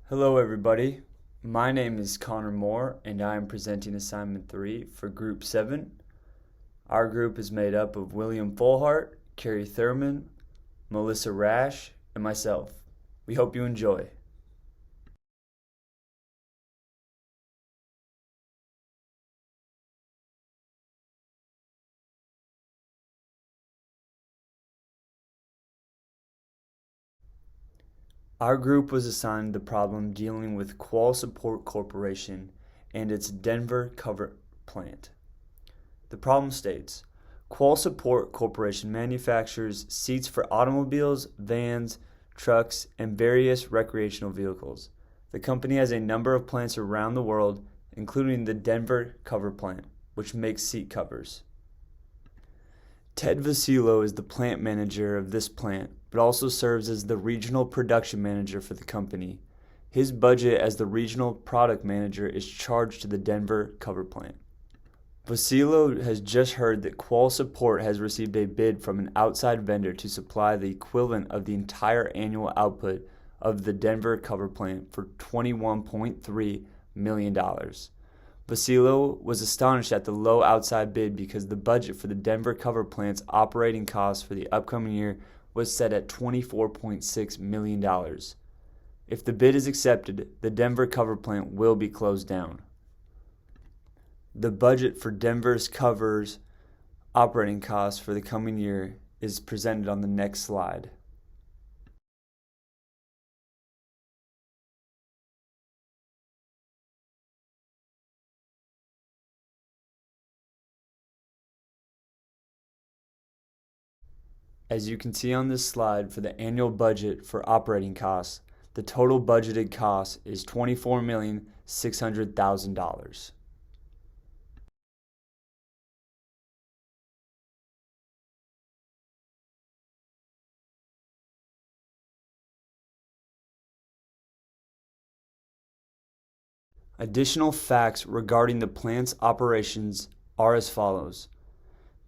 Hello everybody, my name is Connor Moore and I am presenting assignment 3 for Group 7. Our group is made up of William Folhart, Carrie Thurman, Melissa Rash, and myself. We hope you enjoy. Our group was assigned the problem dealing with Qual Support Corporation and its Denver cover plant. The problem states, Qual Support Corporation manufactures seats for automobiles, vans, trucks, and various recreational vehicles. The company has a number of plants around the world, including the Denver cover plant, which makes seat covers. Ted Vasilo is the plant manager of this plant, but also serves as the regional production manager for the company. His budget as the regional product manager is charged to the Denver cover plant. Vasilo has just heard that Qual Support has received a bid from an outside vendor to supply the equivalent of the entire annual output of the Denver cover plant for $21.3 million. Vasilo was astonished at the low outside bid because the budget for the Denver cover plant's operating costs for the upcoming year was set at $24.6 million. If the bid is accepted, the Denver cover plant will be closed down. The budget for Denver's cover's operating costs for the coming year is presented on the next slide. As you can see on this slide, for the annual budget for operating costs, the total budgeted cost is $24,600,000. Additional facts regarding the plant's operations are as follows.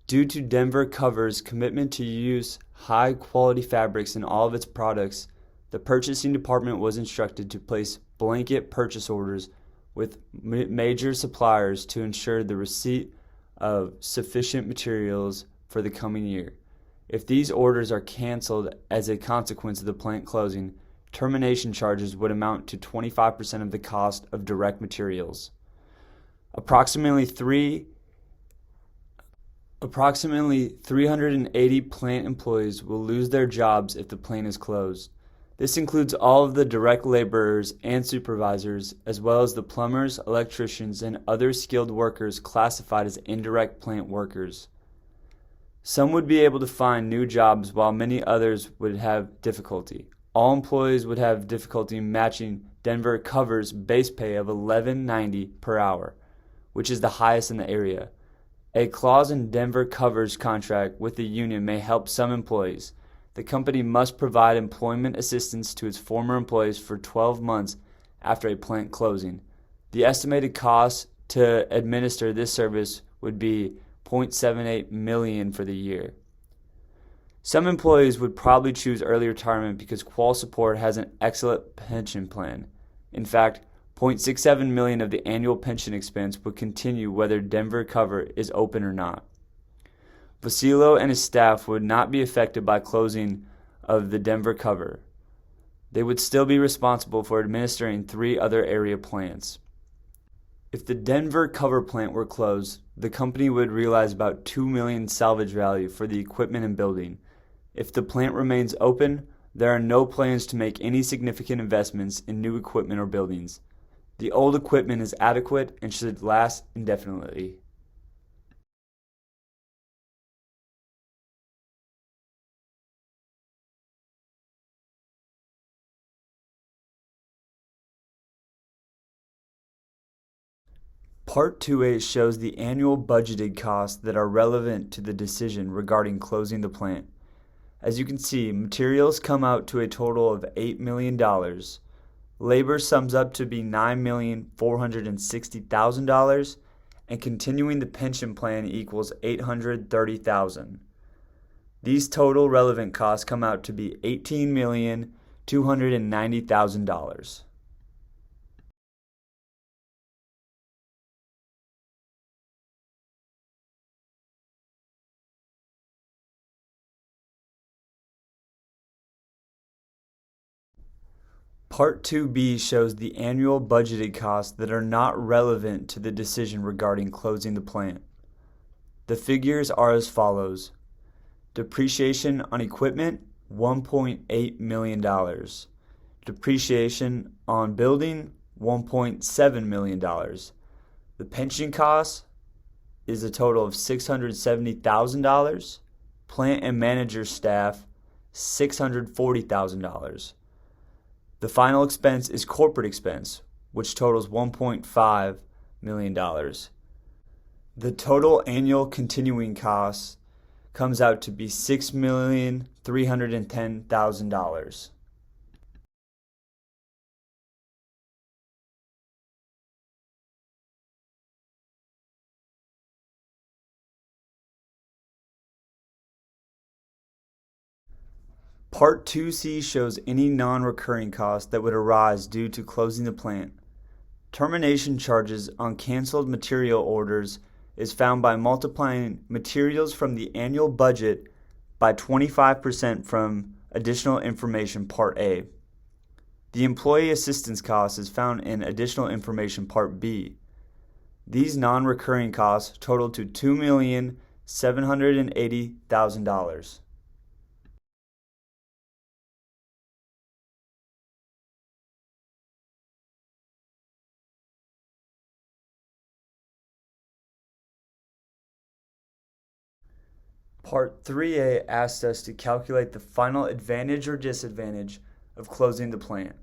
Due to Denver Cover's commitment to use high-quality fabrics in all of its products, the purchasing department was instructed to place blanket purchase orders with major suppliers to ensure the receipt of sufficient materials for the coming year. If these orders are canceled as a consequence of the plant closing, termination charges would amount to 25% of the cost of direct materials. Approximately 380 plant employees will lose their jobs if the plant is closed. This includes all of the direct laborers and supervisors, as well as the plumbers, electricians, and other skilled workers classified as indirect plant workers. Some would be able to find new jobs while many others would have difficulty. All employees would have difficulty matching Denver Cover's base pay of $11.90 per hour, which is the highest in the area. A clause in Denver Cover's contract with the union may help some employees. The company must provide employment assistance to its former employees for 12 months after a plant closing. The estimated cost to administer this service would be $0.78 million for the year. Some employees would probably choose early retirement because Qual Support has an excellent pension plan. In fact, $0.67 million of the annual pension expense would continue whether Denver Cover is open or not. Vasilo and his staff would not be affected by closing of the Denver Cover. They would still be responsible for administering 3 other area plants. If the Denver Cover plant were closed, the company would realize about $2 million salvage value for the equipment and building. If the plant remains open, there are no plans to make any significant investments in new equipment or buildings. The old equipment is adequate and should last indefinitely. Part 2A shows the annual budgeted costs that are relevant to the decision regarding closing the plant. As you can see, materials come out to a total of $8 million. Labor sums up to be $9,460,000, and continuing the pension plan equals $830,000. These total relevant costs come out to be $18,290,000. Part 2B shows the annual budgeted costs that are not relevant to the decision regarding closing the plant. The figures are as follows. Depreciation on equipment, $1.8 million. Depreciation on building, $1.7 million. The pension cost is a total of $670,000. Plant and manager staff, $640,000. The final expense is corporate expense, which totals $1.5 million. The total annual continuing cost comes out to be $6,310,000. Part 2C shows any non-recurring costs that would arise due to closing the plant. Termination charges on canceled material orders is found by multiplying materials from the annual budget by 25% from additional information Part A. The employee assistance cost is found in additional information Part B. These non-recurring costs total to $2,780,000. Part 3A asks us to calculate the final advantage or disadvantage of closing the plant.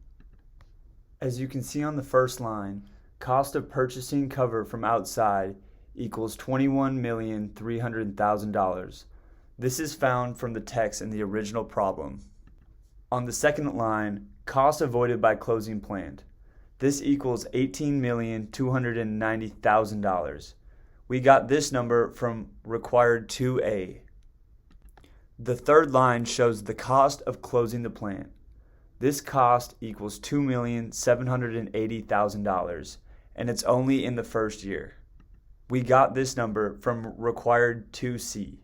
As you can see on the first line, cost of purchasing cover from outside equals $21,300,000. This is found from the text in the original problem. On the second line, cost avoided by closing plant. This equals $18,290,000. We got this number from required 2A. The third line shows the cost of closing the plant. This cost equals $2,780,000, and it's only in the first year. We got this number from required 2C.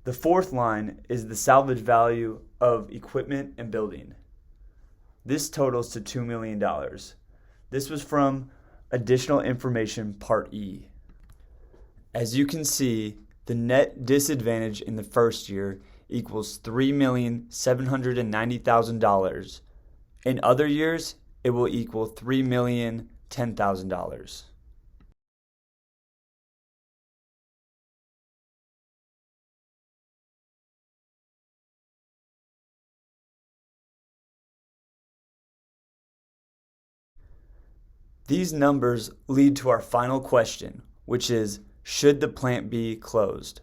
The fourth line is the salvage value of equipment and building. This totals to $2 million. This was from additional information Part E. As you can see, the net disadvantage in the first year equals $3,790,000. In other years, it will equal $3,010,000. These numbers lead to our final question, which is, should the plant be closed?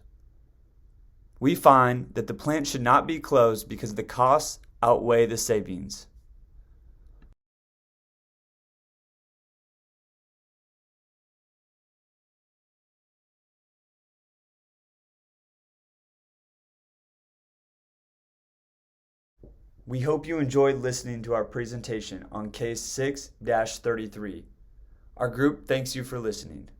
We find that the plant should not be closed because the costs outweigh the savings. We hope you enjoyed listening to our presentation on Case 6-33. Our group thanks you for listening.